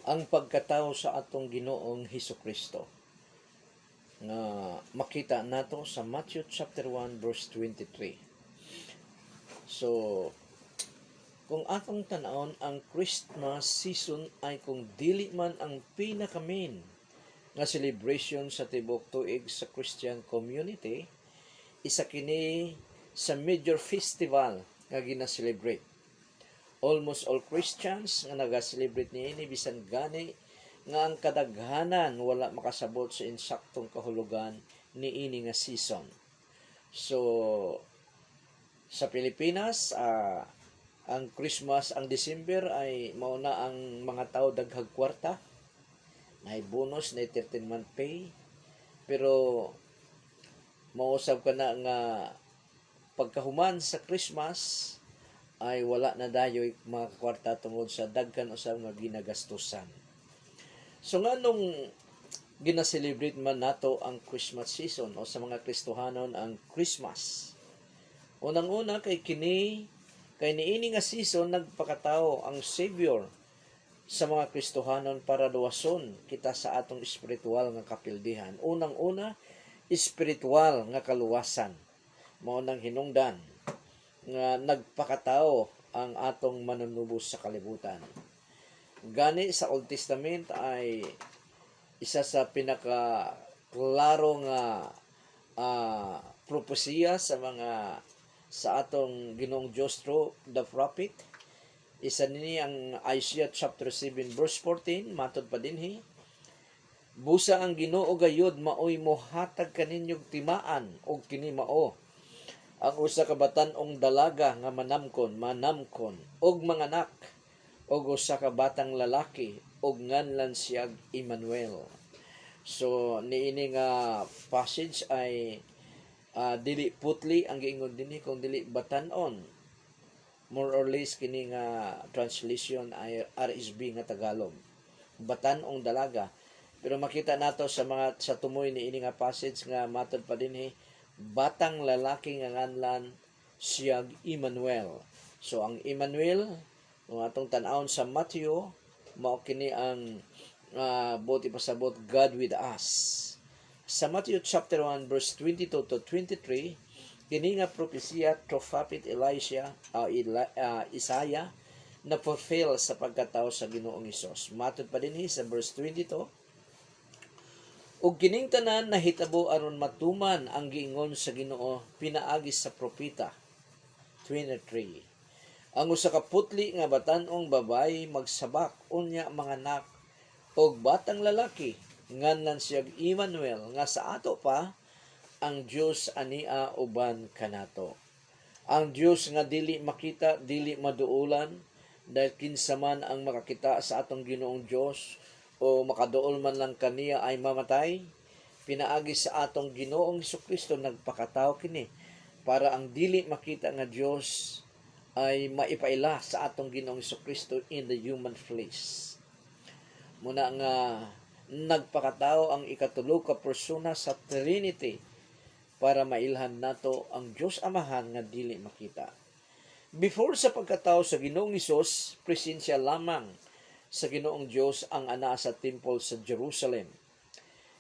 ang pagkatao sa atong Ginoong Hesukristo nga makita nato sa Matthew chapter 1 verse 23. So, kung atong tan-awon, ang Christmas season ay kung dili man ang pinaka-main nga celebration sa tibok tuig sa Christian community, isa kini sa major festival nga gina-celebrate. Almost all Christians nga naga-celebrate niini bisan gani nga ang kadaghanan wala makasabot sa insaktong kahulugan niini nga season. So sa Pilipinas, ang Christmas, ang December ay mauna ang mga tao daghag kwarta, may bonus, na 13-month pay, pero mausab ka na nga pagkahuman sa Christmas ay wala na dayoy mga kwarta tungod sa daghan usab nga ginagastusan. So nga nung gina-celebrate man nato ang Christmas season o sa mga Kristohanon ang Christmas, unang-una kay niini nga season nagpakatao ang Savior sa mga Kristohanon para luwason kita sa atong espiritual nga kapildihan. Unang-una, espiritual nga kaluwasan. Mao nang hinungdan nga nagpakatao ang atong manunubos sa kalibutan. Gani sa Old Testament ay isa sa pinaka klaro nga propesya sa atong Ginoong Dios through the prophet. Isa nini ang Isaiah chapter 7 verse 14, matod pa dinhi, busa ang Ginoo gayud maoy mohatag kaninyong timaan og kini mao ang usa ka batan-ong dalaga nga manamkon og manganak og usa ka batang lalaki og nganlan siyag Emmanuel. So niini nga passage ay dili putli ang giingon dinhi kung dili batan-on. More or less kini nga translation ay RSB nga Tagalog, batan-ong dalaga. Pero makita nato sa tumoy niini nga passage nga matod pa dinhi, batang lalaki nga nganlan siyag Emmanuel. So ang Emmanuel kung atong tan-awon sa Matthew, mao kini ang buti pasabot God with us. Sa Matthew chapter 1 verse 22 to 23, kini nga propesya to prophet Isaiah na fulfill sa pagkatao sa Ginoong Hesus. Matod pa dinhi sa verse 22, ug kining tanan nahitabo aron matuman ang giingon sa Ginoo pinaagi sa propeta. 23, ang usa ka putli nga batan-ong babayi magsabak unya manganak og batang lalaki nganlan siyag Emmanuel, nga sa ato pa ang Dios ania uban kanato. Ang Dios nga dili makita, dili maduulan, dahil kinsa man ang makakita sa atong Ginoong Dios o makaduol man lang kaniya ay mamatay, pinaagi sa atong Ginoong Hesukristo nagpakatao kini para ang dili makita nga Dios ay maipaila sa atong Ginoong Hesukristo in the human flesh. Muna nga nagpakatao ang ikatulo ka persona sa Trinity para mailhan nato ang Dios Amahan nga dili makita. Before sa pagkatao sa Ginoong Hesus, presensya lamang sa Ginoong Dios ang ana sa temple sa Jerusalem.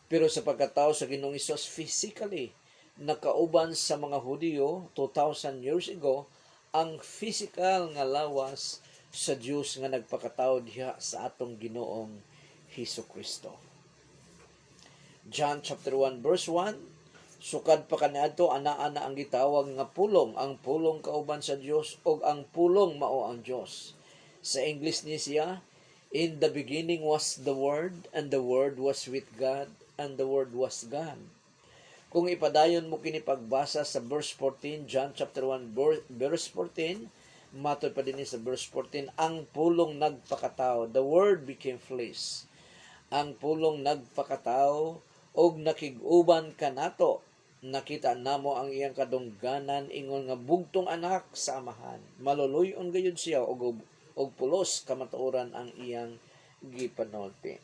Pero sa pagkatao sa Ginoong Hesus physically, nakauban sa mga Hudiyo 2,000 years ago ang physical nga lawas sa Dios nga nagpakatao diha sa atong Ginoong Hesukristo. John chapter 1 verse 1, sukad pa kaniadto anaa na ang gitawag nga pulong, ang pulong kauban sa Dios og ang pulong mao ang Dios. Sa English ni siya, in the beginning was the Word, and the Word was with God, and the Word was God. Kung ipadayon mo kini pagbasa sa verse 14, John chapter 1 verse 14, matod pa din sa verse 14, ang pulong nagpakatao, the Word became flesh. Ang pulong nagpakatao og nakig-uban kanato, nakita namo ang iyang kadungganan, ingon nga bugtong anak sa amahan. Maluluyon gayud siya og pulos kamatuoran ang iyang gipanulti.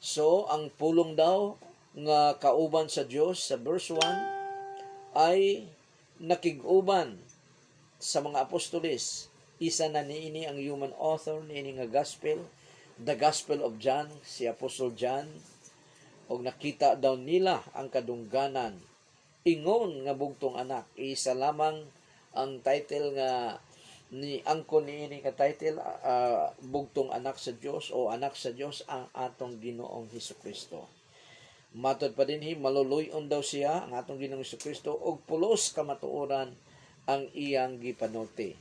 So ang pulong daw nga kauban sa Dios sa verse 1 ay nakig-uban sa mga apostoles. Isa na niini ang human author niini nga gospel The Gospel of John, si Apostle John, og nakita daw nila ang kadungganan ingon nga bugtong anak. Isa lamang ang title nga ni angkon niini ka title, bugtong anak sa Dios o anak sa Dios ang atong Ginoong Hesukristo. Matod pa dinhi maluluyon daw siya ang atong Ginoong Hesukristo og pulos ka matuoran ang iyang gipanulti.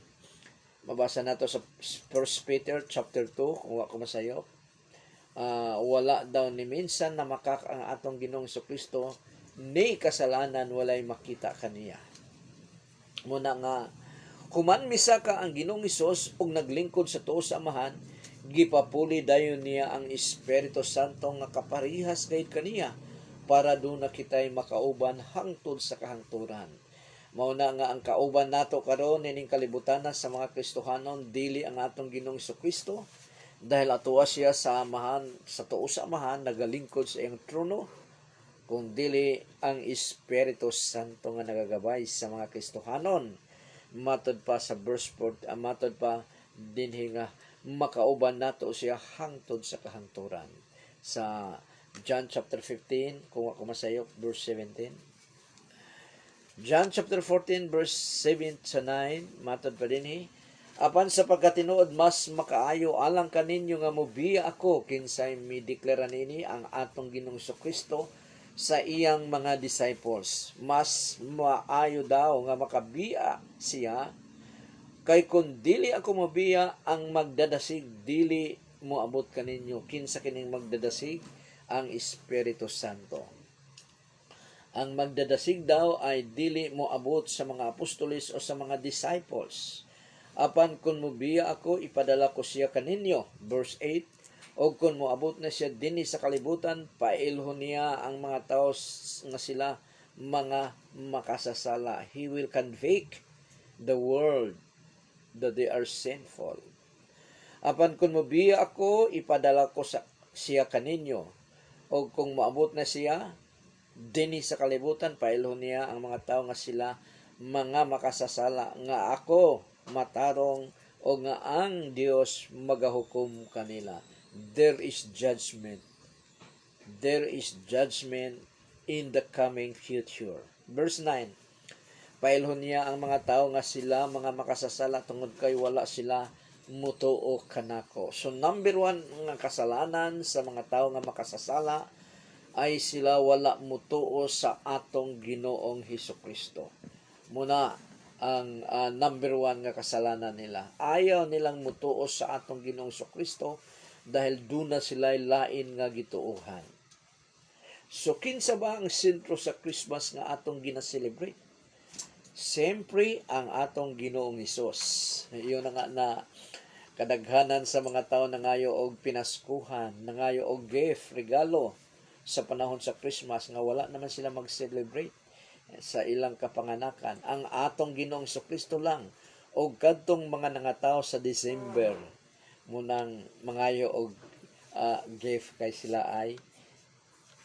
Mabasa nato sa 1 Peter chapter 2 kung wa ko masayop. Wala daw ni minsan na makak ang atong Ginoong Hesukristo ni kasalanan walay makita kaniya. Muna nga human misa ka ang Ginoong Hesus ug naglingkod sa tuo sa Amahan, gipapuli dayon niya ang Espiritu Santo nga kaparihas gayud kaniya para do na kitay makauban hangtod sa kahangturan. Mao na nga ang kauban nato karon nining kalibutan sa mga Kristohanon dili ang atong Ginoong Hesukristo, dahil atuwa siya sa Amahan, sa tuo sa Amahan, nagalingkod sa iyang trono, kung dili ang Espiritu Santo nga nagagabay sa mga Kristohanon. Matod pa sa verse 4, matod pa dinhi nga makauban nato siya hangtod sa kahangturan. Sa John chapter 15, kung ako masayok, verse 17. John chapter 14, verse 7 to 9, matod pa dinhi, apan sa pagkatinuod mas makaayo alang kaninyo nga mobiya ako kinsay mideklara nini ang atong Ginoong Hesukristo sa iyang mga disciples. Mas maayo daw nga makabiya siya kay kun dili ako mabiya ang magdadasig dili moabot kaninyo kinsa kining magdadasig ang Espiritu Santo. Ang magdadasig daw ay dili moabot sa mga apostoles o sa mga disciples. Apan kun mobiya ako, ipadala ko siya kaninyo. Verse 8, o kun moabot na siya dinhi sa kalibutan, pailhon niya ang mga tao nga sila mga makasasala. He will convict the world that they are sinful. Apan kun mobiya ako, ipadala ko siya kaninyo. O kung moabot na siya dinhi sa kalibutan, pailhon niya ang mga tao nga sila mga makasasala, nga ako matarong o nga ang Dios magahukom kanila. There is judgment. There is judgment in the coming future. Verse 9, pailhon niya ang mga tao nga sila mga makasasala tungod kay wala sila mutuo kanako. So number 1 nga kasalanan sa mga tao nga makasasala ay sila wala mutuo sa atong Ginoong Hesukristo. Muna ang number 1 nga kasalanan nila. Ayaw nilang mutuo sa atong Ginoong Hesukristo dahil duna sila lain nga gituohan. So kinsa ba ang sentro sa Christmas nga atong gina-celebrate? Siyempre ang atong Ginoong Hesus. Iyon na nga na kadaghanan sa mga tao nangayo og pinaskuhan, nangayo og gift, regalo sa panahon sa Christmas nga wala naman sila mag-celebrate sa ilang kapanganakan. Ang atong Ginoong Hesukristo lang o kadtong mga nangatao sa December munang mangayo og gift kay sila ay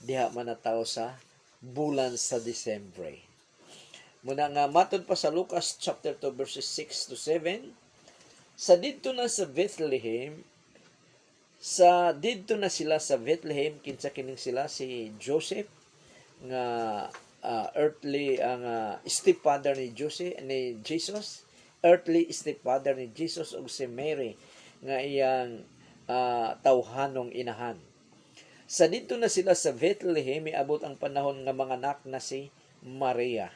diha man natawo sa bulan sa December. Muna nga matod pa sa Lucas chapter 2 verses 6 to 7, sa didto na sila sa Bethlehem kinsa kining sila si Joseph nga earthly ang stepfather ni Jesus, earthly stepfather ni Jesus, ug si Mary nga iyang tawhanong inahan. Sa dito na sila sa Bethlehem, miabot ang panahon nga manganak na si Maria.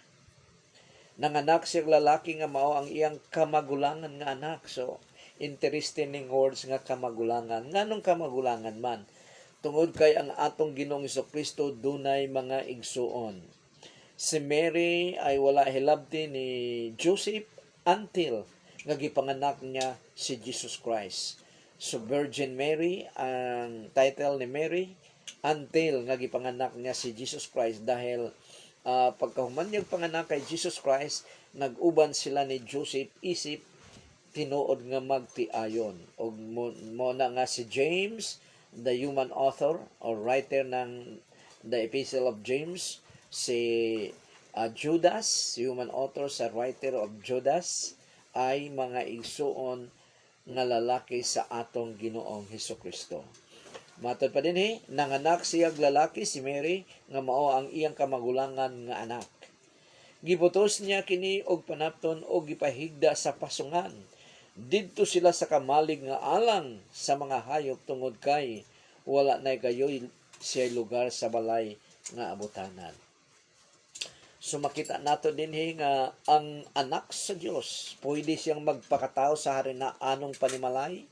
Nanganak siya lalaki nga mao ang iyang kamagulangan nga anak. So interesting ning words nga kamagulangan. Nganong kamagulangan man? Tungod kay ang atong Ginoong Hesukristo dunay mga igsuon. Si Mary ay wala hilabti ni Joseph until nga gipanganak niya si Jesus Christ. So Virgin Mary ang title ni Mary until nga gipanganak niya si Jesus Christ, dahil pagkahuman niyang panganak kay Jesus Christ, nag-uban sila ni Joseph isip tinuod nga magtiayon. Og mo na nga si James, the human author or writer ng the Epistle of James, si Judas, human author sa writer of Judas, ay mga igsuon nga lalaki sa atong Ginoong Hesukristo. Matod pa dinhi, nanganak siyag lalaki si Mary nga mao ang iyang kamagulangan nga anak. Gibutos niya kini og panapton og gipahigda sa pasungan. Didto sila sa kamalig nga alang sa mga hayop tungod kay wala nay kayoy siya lugar sa balay nga abutanan. So makita nato dinhi nga ang anak sa Dios pwede siyang magpakatao sa harinaanong panimalay.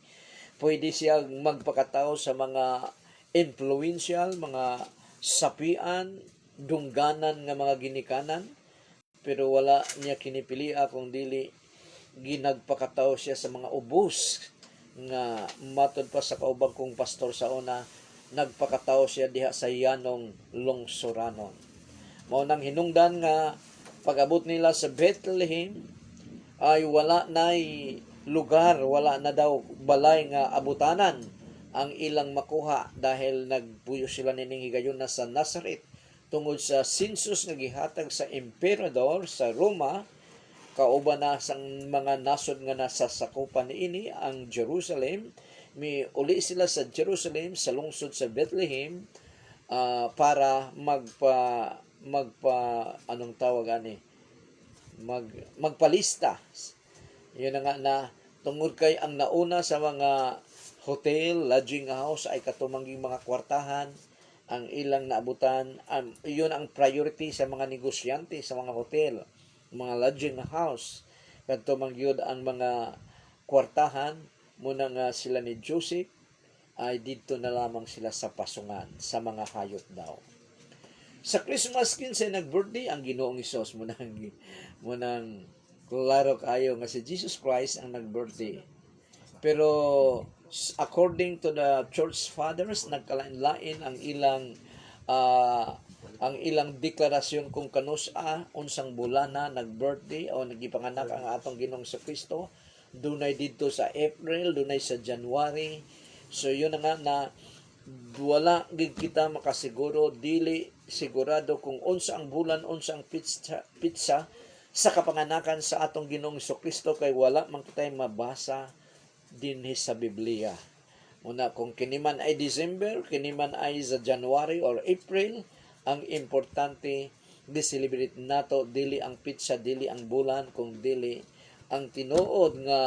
Pwede siyang magpakatao sa mga influential, mga sapian, dungganan nga mga ginikanan, pero wala niya kinipilia kung dili ginagpakatao siya sa mga ubos nga matod pa sa kaubang kong pastor sa una, nagpakatao siya diha sa yanong lungsuranon. Mao nang hinungdan nga pag-abot nila sa Bethlehem ay wala nay lugar, wala na daw balay nga abutanan ang ilang makuha dahil nagpuyo sila nining higayon na sa Nazareth tungod sa census nga gihatag sa emperador sa Roma. Kauban na sang mga nasod nga nasasakupan niini ang Jerusalem. Uli sila sa Jerusalem sa lungsod sa Bethlehem para anong tawag ani, magpalista. Yun na nga na tungod kay ang nauna sa mga hotel, lodging house ay katumangging mga kwartahan ang ilang naabutan. Yun ang priority sa mga negosyante sa mga hotel, mga lodging house. Katumangyod ang mga kwartahan muna nga sila ni Joseph ay dito na lamang sila sa pasungan sa mga hayop daw. Sa Christmas 15 nag-birthday ang Ginoong Hesus munang klaro kayo nga si Jesus Christ ang nag-birthday. Pero according to the church fathers, nagkalain-lain ang ilang deklarasyon kung kanusa unsang bulana nag-birthday o nagipanganak ang atong Ginoong Kristo. Dunay dito sa April, dunay sa January. So yun na nga na wala gid kita makasiguro, dili sigurado kung unsa ang bulan, unsa ang pitsa sa kapanganakan sa atong Ginoong Kristo kay wala man kitay mabasa dinhi sa Biblia. Una, kung kiniman ay December, kiniman ay sa January or April, ang importante di-celebrate nato dili ang pitsa, dili ang bulan, kung dili ang tinuod nga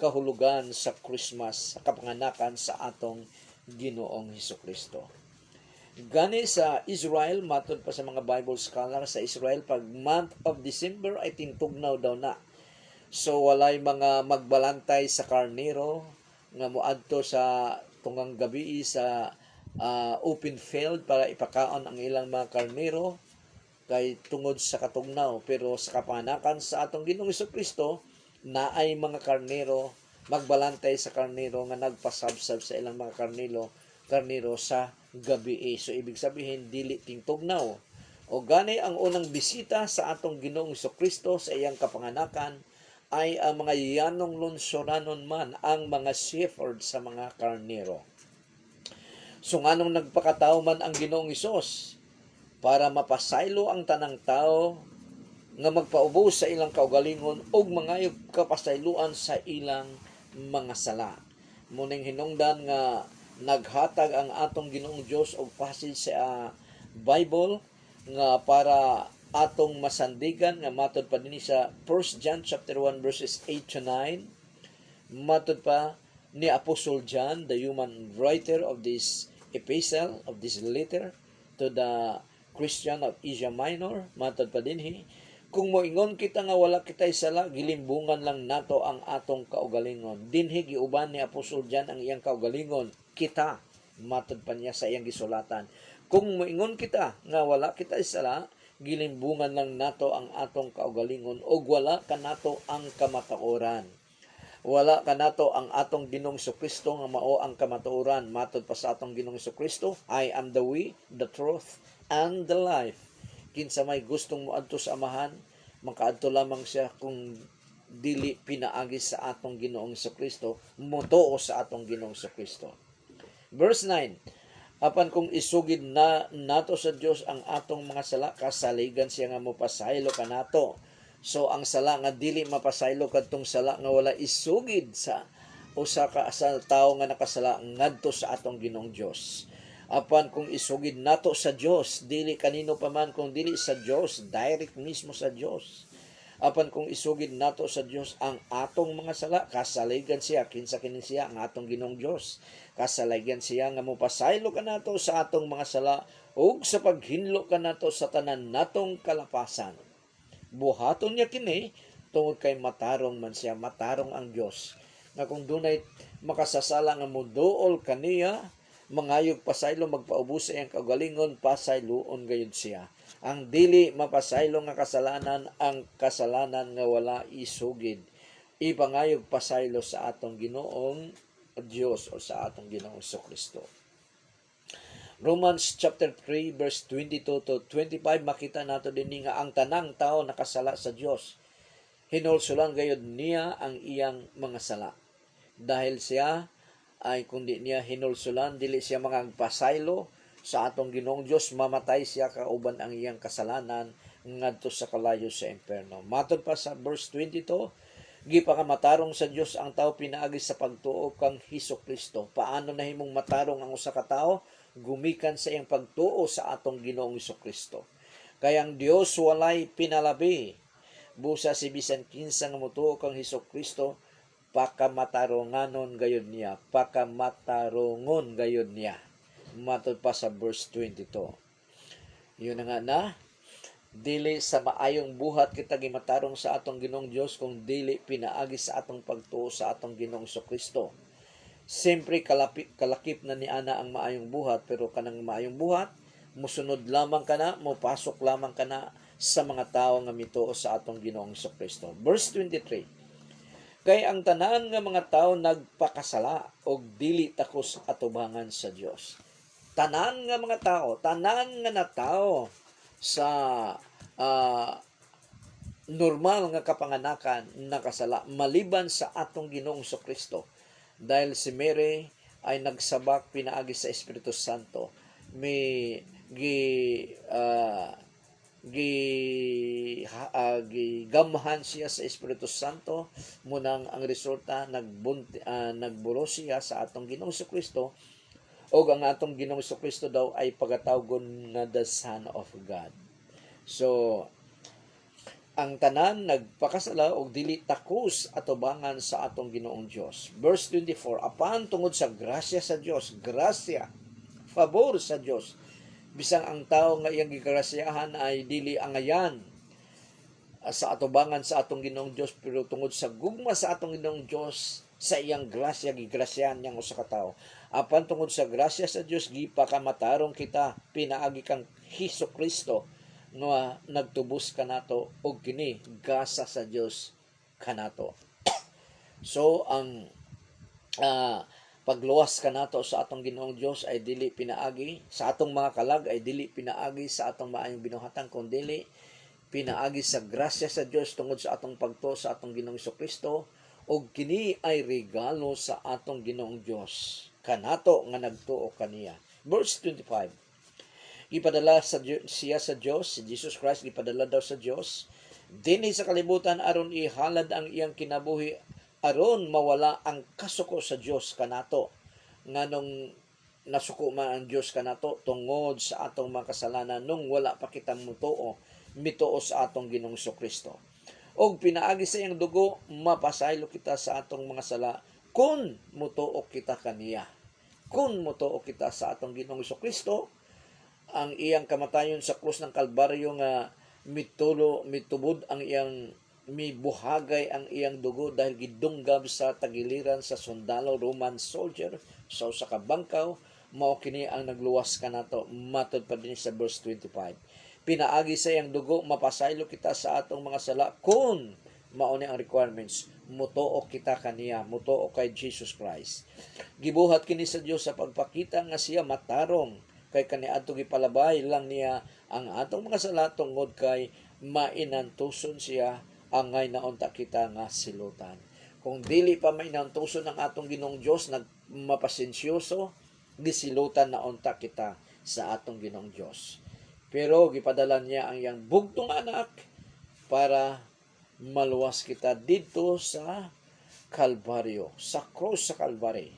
kahulugan sa Christmas, sa kapanganakan sa atong Ginoong Hesukristo. Gani sa Israel, matod pa sa mga Bible scholars sa Israel, pag month of December ay tintugnaw daw na. So walay mga magbalantay sa karnero nga moadto sa tungang gabi sa open field para ipakaon ang ilang mga karnero kay tungod sa katugnaw. Pero sa kapanganakan sa atong Ginoong Hesukristo, naay mga karnero, magbalantay sa karnero nga nagpasabsab sa ilang mga karnero sa gabi. So ibig sabihin dili tingtugnaw. O gani ang unang bisita sa atong Ginoong Hesukristo sa iyang kapanganakan ay ang mga yanong lungsuranon man, ang mga shepherd sa mga karnero. So nganong nagpakatao man ang Ginoong Hesus? Para mapasaylo ang tanang tao nga magpaubos sa ilang kaugalingon ug mga kapasayloan sa ilang mga sala. Muning hinungdan nga naghatag ang atong Ginoong Dios og passage sa Bible nga para atong masandigan nga matod pa dinhi sa 1 John chapter 1 verses 8 to 9. Matod pa ni Apostle John, the human writer of this epistle, of this letter to the Christian of Asia Minor, matod pa dinhi, kung moingon kita nga wala kitay sala, gilimbungan lang nato ang atong kaugalingon. Dinhi giuban ni Apostle John ang iyang kaugalingon, kita, matod pa niya sa iyang gisulatan. Kung moingon kita nga wala kitay sala, gilimbungan lang nato ang atong kaugalingon ug wala kanato ang kamatuoran. Wala kanato ang atong Ginoong Hesukristo nga mao ang kamatuoran. Matod pa sa atong Ginoong Hesukristo, I am the way, the truth, and the life. Kinsa may gustong moadto sa Amahan, makaadto lamang siya kung dili pinaagi sa atong Ginoong Hesukristo, motuo sa atong Ginoong Hesukristo. Verse 9, apan kung isugid na nato sa Dios ang atong mga sala, kasaligan siya nga mopasaylo kanato. So ang sala nga dili mapasaylo kadtong sala nga wala isugid sa usa ka sa tawo nga nakasala ngadto sa atong Ginoong Dios. Apan kung isugid nato sa Dios, dili kanino pa man kung dili sa Dios, direct mismo sa Dios. Apan kung isugid nato sa Dios ang atong mga sala, kasaligan siya kinsa kini siya ang atong Ginoong Dios. Kasaligan siya nga mopasaylo ka nato sa atong mga sala ug sa paghinlo ka nato sa tanan natong kalapasan. Buhaton niya kini tungod kay matarong man siya, matarong ang Dios. Nga kung dunay makasasala nga moduol kaniya, mangayog pasaylo magpaubos sa iyang kagalingon, pasayloon gayud siya. Ang dili mapasaylo nga kasalanan, ang kasalanan nga wala isugid. Ipangayog pasaylo sa atong Ginoong Dios o sa atong Ginoong Kristo. Romans chapter 3 verse 22 to 25 makita nato dinhi nga ang tanang tao nakasala sa Dios. Hinulsulan gayud niya ang iyang mga sala. Dahil siya ay kundi niya hinulsulan, dili siya magpasaylo sa atong Ginoong Dios, mamatay siya kauban ang iyang kasalanan ngadto sa kalayo sa impierno. Matod pa sa verse 22, gipakamatarong sa Dios ang tao pinaagi sa pagtuo kang Hesukristo. Paano nahimong matarong ang usa ka tawo? Gumikan sa iyang pagtuo sa atong Ginoong Hesukristo. Kaya ang Dios walay pinalabi. Busa si bisan kinsa nga motuo kang Hesukristo, pakamataronganon gayud niya, pakamatarongon gayud niya. Matod pa sa verse 22. Yun nga na, dili sa maayong buhat kita gimatarong sa atong Ginoong Dios kung dili pinaagi sa atong pagtuo sa atong Ginoong Kristo. Siyempre kalakip na ni ana ang maayong buhat, pero kanang maayong buhat musunod lamang kana, mopasok lamang kana sa mga tawo nga mituo sa atong Ginoong Kristo. Verse 23. Kay ang tanan nga mga tawo nagpakasala og dili takos atubangan sa Dios. Tanan nga mga tawo, tanan nga natawo sa normal nga kapanganakan nakasala maliban sa atong Ginoong Kristo. Dahil si Mary ay nagsabak pinaagi sa Espiritu Santo. May gigamhan siya sa Espiritu Santo, munang ang resulta nagbulo siya sa atong Ginoong Kristo, o ang atong Ginoong Kristo daw ay pagatawgon nga the Son of God. So ang tanan nagpakasala og dili takos atubangan sa atong Ginoong Dios. Verse 24, apan tungod sa grasya sa Dios, grasya, favor sa Dios, bisang ang tao nga iyang gigrasyahan ay dili angayan sa atubangan sa atong Ginoong Dios, pero tungod sa gugma sa atong Ginoong Dios, sa iyang grasya gigrasyahan niyang usa ka tawo. Apan tungod sa grasya sa Dios, gipakamatarong kita pinaagi kang Hesukristo nga nagtubos kanato og kini gasa sa Dios kanato. So ang pagluwas kanato sa atong Ginoong Dios ay dili pinaagi sa atong mga kalag, ay dili pinaagi sa atong maayong binuhatan, kundi pinaagi sa grasya sa Dios tungod sa atong pagtuo sa atong Ginoong Kristo, ug kini ay regalo sa atong Ginoong Dios kanato nga nagtuo kaniya. Verse 25. Gipadala siya sa Dios, si Jesus Christ gipadala daw sa Dios dinhi sa kalibutan aron ihalad ang iyang kinabuhi, aron mawala ang kasuko sa Dios kanato. Nganong nasuko man ang Dios kanato tungod sa atong mga kasalanan nung wala pa kita mituo sa atong Ginoong Kristo. Og pinaagi sa iyang dugo, mapasaylo kita sa atong mga sala kun mutuo kita kaniya. Kun mutuo kita sa atong Ginoong Kristo, ang iyang kamatayon sa krus ng Kalbaryo nga mitubod ang iyang mibuhagay ang iyang dugo dahil gidunggab sa tagiliran sa sundalo, Roman soldier, sa usa ka bangkaw, mao kini ang nagluwas kanato. Matod pa din sa verse 25. Pinaagi sa iyang dugo, mapasaylo kita sa atong mga sala kun mao ni ang requirements, mutuo kita kaniya, mutuo kay Jesus Christ. Gibuhat kini sa Dios sa pagpakita nga siya matarong, kay kaniadto gipalabay lang niya ang atong mga sala tungod kay mainantuson siya angay naunta kita nga silutan. Kung dili pa mainantuson ang atong Ginoong Dios, nagmapasensyoso, gisilutan naunta kita sa atong Ginoong Dios. Pero gipadala niya ang iyang bugtong anak para maluwas kita dito sa Kalbaryo, sa cross sa Kalbaryo.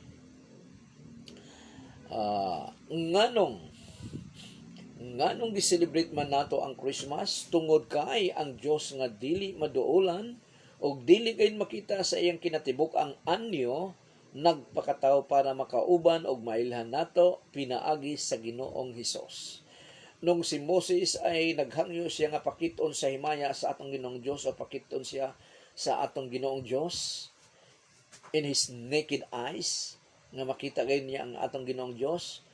Nganong gi-celebrate man nato ang Christmas tungod kay ang Dios nga dili maduolan og dili gayud makita sa iyang kinatibuk ang anyo nagpakatawo para makauban og mailhan nato pinaagi sa Ginoong Hesus. Nung si Moses ay naghangyo siya nga pakit-on sa himaya sa atong Ginoong Dios o pakit-on siya sa atong Ginoong Dios in his naked eyes nga makita gayud niya ang atong Ginoong Dios.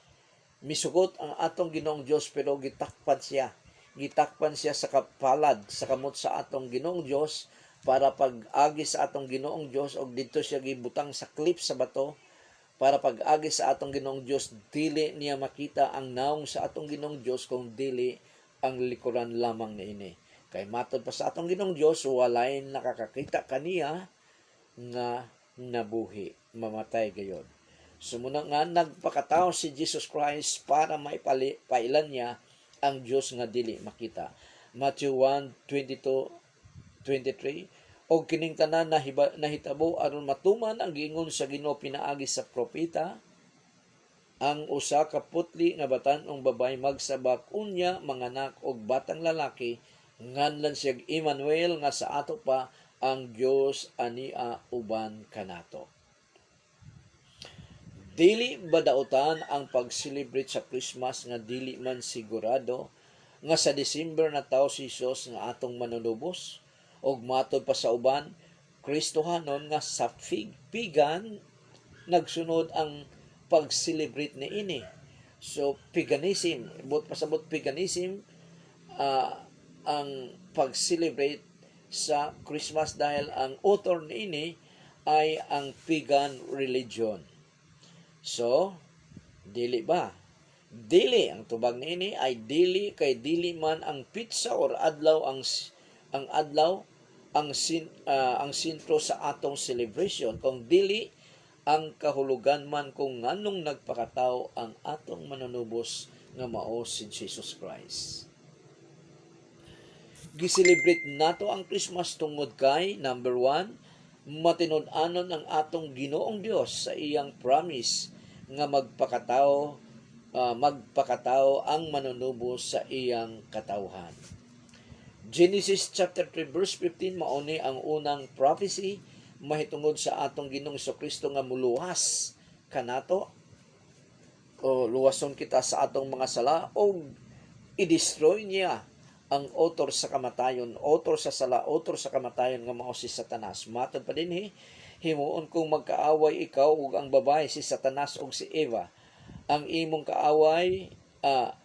Misugot ang atong Ginoong Dios pero gitakpan siya. Gitakpan siya sa kapalad, sa kamot sa atong Ginoong Dios para pag-agi sa atong Ginoong Dios og dito siya gibutang sa cliff sa bato para pag-agi sa atong Ginoong Dios dili niya makita ang naong sa atong Ginoong Dios kung dili ang likuran lamang niini. Kay matod pa sa atong Ginoong Dios walay nakakakita kaniya nga nabuhi, mamatay gayod. Sumuna nga nagpakatao si Jesus Christ para maipailan niya ang Dios nga dili makita. Matthew 1:22-23 og kining tanan nahitabo aron matuman ang giingon sa Ginoo pinaagi sa propeta, ang usa ka putli nga batan-ong babay magsabak unya manganak og batang lalaki nganlan siya Emmanuel nga sa ato pa ang Dios ania uban kanato. Dili badautan ang pag-celebrate sa Christmas nga dili man sigurado nga sa December na tawo si Jesus nga atong manunubos og matod pa sa uban Kristohanon nga sa pigan nagsunod ang pag-celebrate niini. So paganism, pasabot paganism ang pag-celebrate sa Christmas dahil ang author niini ay ang pagan religion. So, dili ba? Dili ang tubag niini ay dili kay dili man ang pizza or adlaw ang adlaw ang sentro sa atong celebration kung dili ang kahulugan man kung nganong nagpakatao ang atong manunubos nga mao si Jesus Christ. Gi-celebrate nato ang Christmas tungod kay number 1, matinud-anon ang atong Ginoong Dios sa iyang promise nga magpakatao ang manunubos sa iyang katawhan. Genesis chapter 3 verse 15 mao ni ang unang prophecy mahitungod sa atong Ginoong Kristo nga muluwas kanato o luwason kita sa atong mga sala o i-destroy niya ang author sa kamatayon, author sa sala, author sa kamatayon nga mao si Satanas. Matod pa dinhi himuon kung magkaaway ikaw ug ang babae si Satanas ug si Eva, ang imong kaaway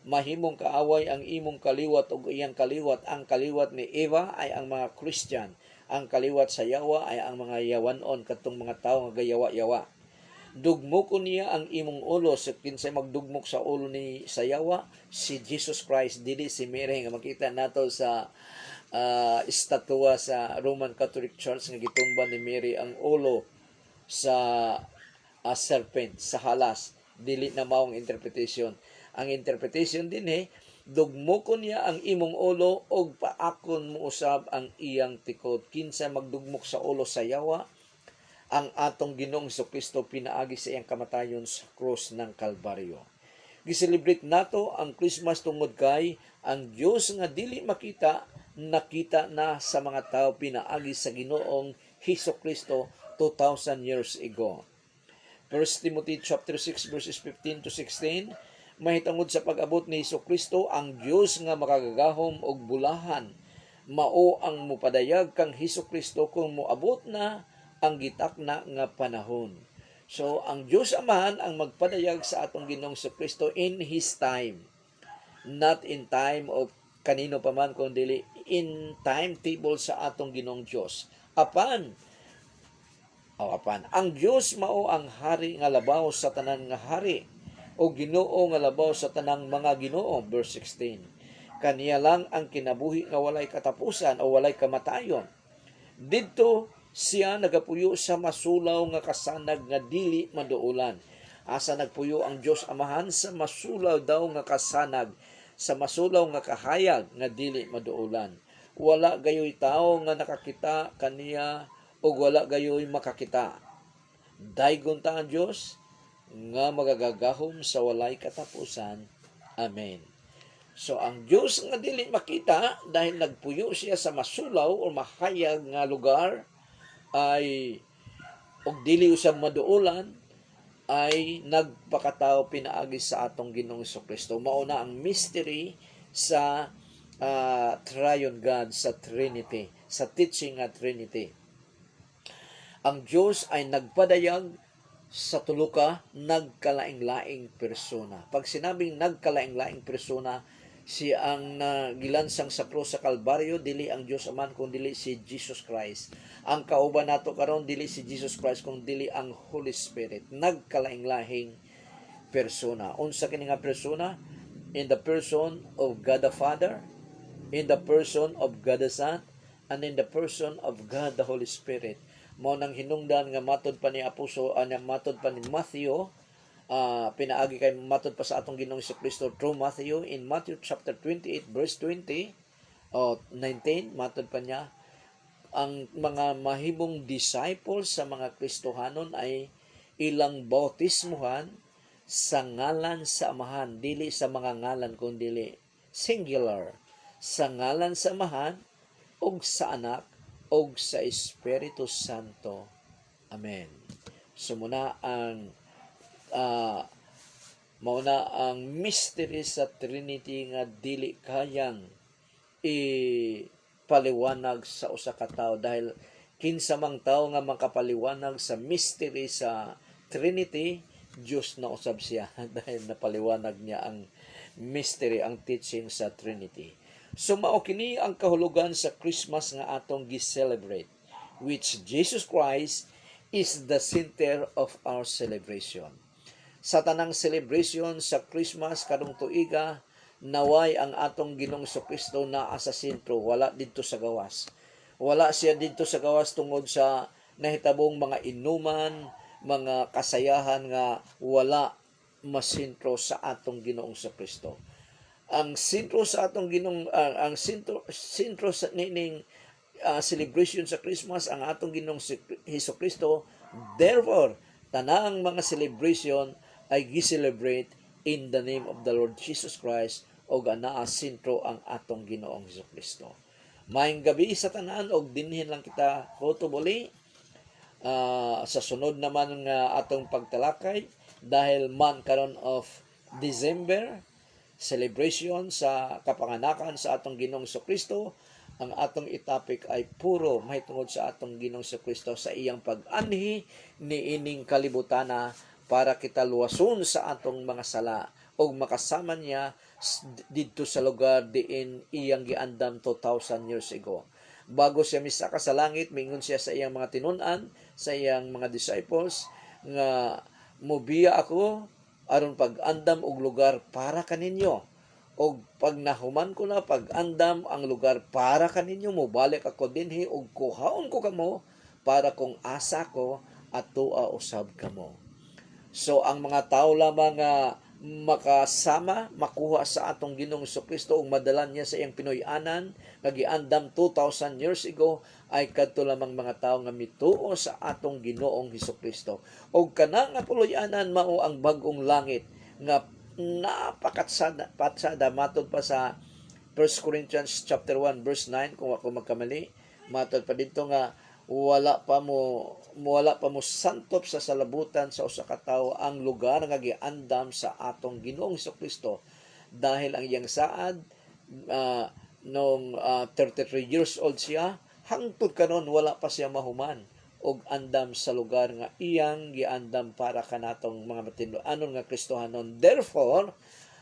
mahimong kaaway ang imong kaliwat ug iyang kaliwat. Ang kaliwat ni Eva ay ang mga Christian, ang kaliwat sa yawa ay ang mga yawanon katong mga tawo nga gayawa-yawa. Dugmokon niya ang imong ulo sa kinsay magdugmok sa ulo ni sa yawa si Jesus Christ, dili si Mary nga makita nato sa estatwa sa Roman Catholic Church nga gitumba ni Mary ang ulo sa serpent, sa halas. Dili na maong interpretation. Ang interpretation din dugmokon niya ang imong ulo og paakon mo usab ang iyang tikod. Kinsa magdugmok sa ulo sa yawa, ang atong Ginoong Kristo pinaagi sa iyang kamatayon sa cross ng Kalbaryo. Giselebrate nato ang Christmas tungod kay ang Dios nga dili makita nakita na sa mga tao pinaagi sa Ginoong Kristo 2,000 years ago. 1 Timothy chapter 6 verses 15 to 16 mahitungod sa pag-abot ni Kristo ang Dios nga makagagahom og bulahan mao ang mupadayag kang Kristo kung moabot na ang gitakna nga panahon. So ang Dios Amahan ang magpadayag sa atong Ginoong Kristo in His time, not in time of kanino pa man kundi in timetable sa atong Ginoong Dios. Apan ang Dios mao ang hari nga labaw sa tanan nga hari o Ginoo nga labaw sa tanang mga ginoo. Verse 16. Kaniya lang ang kinabuhi nga walay katapusan o walay kamatayon. Didto siya nagapuyo sa masulaw nga kasanag nga dili maduulan. Asa nagpuyo ang Dios Amahan sa masulaw daw nga kasanag, sa masulaw nga kahayag nga dili maduulan. Wala gayoy tao nga nakakita kaniya ug wala gayoy makakita. Daygon ta ang Dios nga magagagahom sa walay katapusan. Amen. So ang Dios nga dili makita dahil nagpuyo siya sa masulaw o mahayag nga lugar ay og dili usab maduolan ay nagpakatao pinaagi sa atong Ginoong Kristo. Mao na ang mystery sa Triune God, sa Trinity, sa teaching nga Trinity. Ang Diyos ay nagpadayag sa tulo ka nagkalaing-laing persona. Pag sinabing nagkalaing-laing persona, siya ang gilansang sa krus sa Kalbaryo, dili ang Diyos Aman kung dili si Jesus Christ. Ang kauban nato karon dili si Jesus Christ kung dili ang Holy Spirit. Nagkalaing-lahing persona. Unsa kini nga persona? In the person of God the Father, in the person of God the Son, and in the person of God the Holy Spirit. Mao nang hinungdan nga matod pa ni matod pa ni Matthew, pinaagi kay matod pa sa atong Ginoong Kristo through Matthew in Matthew chapter 28 verse 20 o 19, matod pa niya ang mga mahimong disciples sa mga Kristohanon ay ilang bautismuhan sa ngalan sa Amahan, dili sa mga ngalan kundi singular, sa ngalan sa Amahan ug sa Anak ug sa Espiritu Santo. Amen. So muna ang mystery sa Trinity nga dili kayang ipaliwanag sa usa ka tawo dahil kinsa mang tawo nga makapaliwanag sa mystery sa Trinity, Diyos na usab siya dahil napaliwanag niya ang mystery, ang teaching sa Trinity. So mao kini ang kahulugan sa Christmas nga atong gi-celebrate, which Jesus Christ is the center of our celebration. Sa tanang celebration sa Christmas kadong tuiga, naway ang atong Ginoong Kristo naa sa sentro, wala didto sa gawas. Wala siya didto sa gawas tungod sa nahitabong mga inuman, mga kasayahan nga wala masentro sa atong Ginoong Kristo. Ang sentro sa atong ang sentro sa nining celebration sa Christmas ang atong Ginoong Hesukristo. Therefore, tanang mga celebration ay gi-celebrate in the name of the Lord Jesus Christ o anaa sentro ang atong Ginoong Hesukristo. Maayong gabi sa tanan og dinhin lang kita hotobuli sa sunod naman nga atong pagtalakay dahil man karon of December, celebration sa kapanganakan sa atong Ginoong Kristo. Ang atong topic ay puro mahitungod sa atong Ginoong Kristo sa iyang pag-anhi niining kalibutana para kita luwason sa atong mga sala o makasama niya dito sa lugar diin iyang giandam 2,000 years ago. Bago siya misaka sa langit, mingon siya sa iyang mga tinunan, sa iyang mga disciples nga mobiya ako aron pag-andam og lugar para kaninyo. Og pag nahuman ko na pag-andam ang lugar para kaninyo, mobalik ako dinhi og kuhaon ko kamo para kung asa ko at tuwa usab kamo. So ang mga tao lamang nga makasama, makuha sa atong Ginoong Kristo ug madala niya sa iyang Pinoy-anan nga giandam 2,000 years ago ay kadto lamang mga tao nga mituo sa atong Ginoong Kristo. Og kana nga puloy-anan mao ang bag-ong langit nga napakatsada matod pa sa 1 Corinthians chapter 1 verse 9 kung ako magkamali, matod pa dito nga wala pa mo santop sa salabutan sa usa ka tawo ang lugar nga giandam sa atong Ginoong Kristo dahil ang iyang saad nung 33 years old siya hangtod kanon wala pa siya mahuman og andam sa lugar nga iyang giandam para kanatong mga matinduanon nga Kristohanon. Therefore,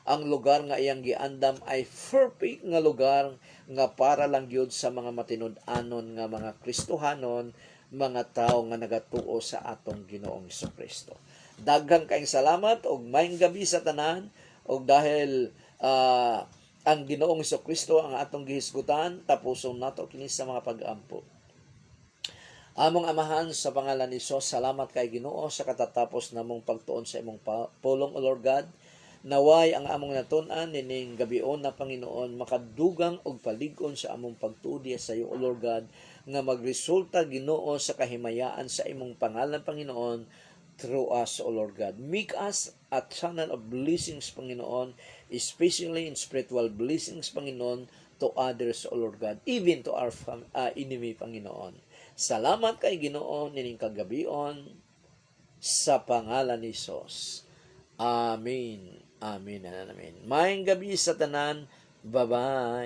ang lugar nga iyang giandam ay perfect nga lugar nga para lang gyud sa mga matinud-anon nga mga Kristohanon, mga tao nga nagatuo sa atong Ginoong Kristo. Daghang kaayong salamat og maayong gabi sa tanan og dahil ang Ginoong Kristo ang atong gihisgutan, tapuson nato kini sa mga pag-ampo. Among Amahan, sa pangalan ni Jesus, salamat kay Ginoo sa katatapos namong pagtuon sa imong pulong, O Lord God. Naway ang among natun-an nining gabion na Panginoon makadugang og palig-on sa among pagtuo sa iyo, O Lord God, nga magresulta Ginoo sa kahimayaan sa imong pangalan Panginoon through us, O Lord God. Make us a channel of blessings, Panginoon, especially in spiritual blessings, Panginoon, to others, O Lord God, even to our enemy, Panginoon. Salamat kay Ginoo nining kagabion sa pangalan ni Jesus. Amen. Amen and amen. Maayong gabi sa tanan. Bye-bye.